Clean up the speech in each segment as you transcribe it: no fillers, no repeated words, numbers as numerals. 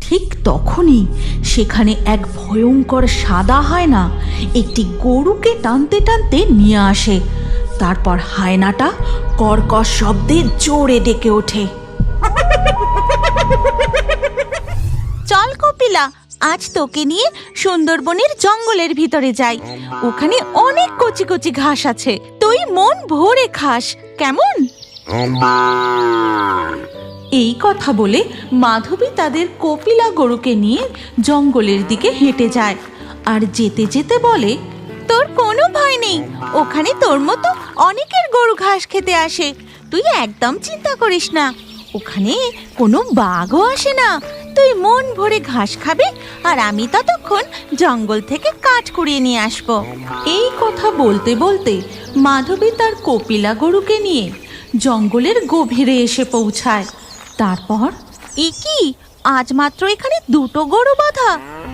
ঠিক তখনই সেখানে এক ভয়ঙ্কর সাদা হায়না একটি গরুকে টানতে টানতে নিয়ে আসে। তারপর হায়নাটা কর্কশ শব্দে জোরে ডেকে ওঠে, চল কপিলা, আজ তোকে নিয়ে সুন্দরবনের জঙ্গলের ভিতরে যাই। ওখানে অনেক কচি কচি ঘাস আছে, তুই মন ভরে খাস, কেমন? এই কথা বলে মাধবী তাদের কপিলা গরুকে নিয়ে জঙ্গলের দিকে হেঁটে যায় আর যেতে যেতে বলে, তোর কোনো ভয় নেই, ওখানে তোর মতো অনেকের গরু ঘাস খেতে আসে, তুই একদম চিন্তা করিস না। ওখানে কোনো বাঘও আসে না, তুই মন ভরে ঘাস খাবি আর আমি ততক্ষণ জঙ্গল থেকে কাঠ কুড়িয়ে নিয়ে আসবো। এই কথা বলতে বলতে মাধবী তার কপিলা গরুকে নিয়ে জঙ্গলের গভীরে এসে পৌঁছায়। তারপর, এ কি, আজ মাত্র এখানে দুটো গরু বাঁধা?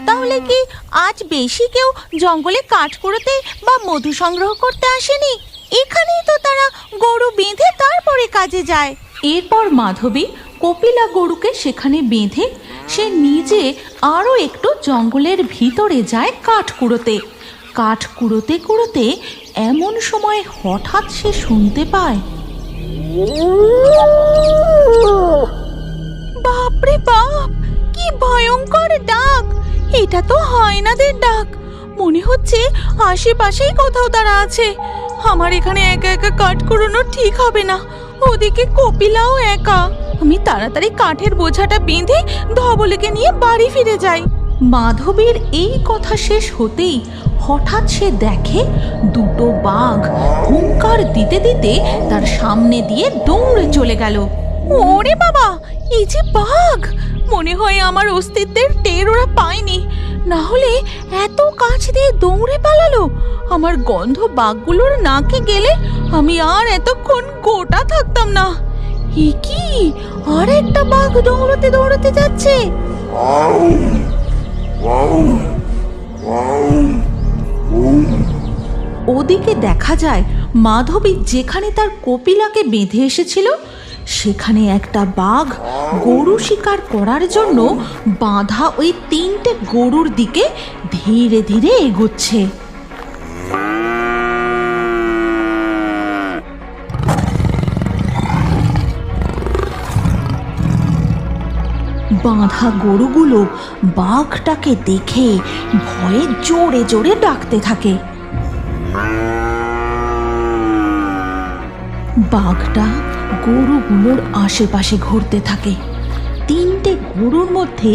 তাহলে কি আজ বেশি কেউ জঙ্গলে কাঠ কুড়োতে বা মধু সংগ্রহ করতে আসেনি? এখানেই তো তারা গরু বেঁধে তারপরে কাজে যায়। এরপর মাধবী কপিলা গরুকে সেখানে বেঁধে সে নিজে আরও একটু জঙ্গলের ভিতরে যায় কাঠ কুড়োতে। কাঠ কুড়োতে কুড়োতে এমন সময় হঠাৎ সে শুনতে পায়, বাপরে বাপ, কি ভয়ঙ্কর ডাক! এটা তো হায়নাদের ডাক। মনে হচ্ছে আশেপাশেই কোথাও তারা আছে। আমার এখানে একা একা কাঠ কুড়োনো ঠিক হবে না, ওদিকে কপিলাও একা। আমি তাড়াতাড়ি কাঠের বোঝাটা বেঁধে ধবলকে নিয়ে বাড়ি ফিরে যাই। মাধবীর এই কথা শেষ হতেই হঠাৎ সে দেখে দুটো বাঘ হুঙ্কার দিতে দিতে তার সামনে দিয়ে দৌড়ে চলে গেল। ওরে বাবা, এই যে বাঘ! মনে হয় আমার অস্তিত্বের টের ওরা পায়নি, না হলে এত কাছ দিয়ে দৌড়ে পালালো। আমার গন্ধ বাঘগুলোর নাকে গেলে আমি আর এতক্ষণ গোটা থাকতাম না। এ কি, আর একটা বাঘ দৌড়তে দৌড়তে যাচ্ছে। ওদিকে দেখা যায় মাধবী যেখানে তার কপিলাকে বেঁধে এসেছিল সেখানে একটা বাঘ গরু শিকার করার জন্য বাঁধা ওই তিনটে গরুর দিকে ধীরে ধীরে এগোচ্ছে। বাঁধা গরুগুলো বাঘটাকে দেখে ভয়ে জোরে জোরে ডাকতে থাকে। বাঘটা গরুগুলোর আশেপাশে ঘুরতে থাকে। তিনটে গরুর মধ্যে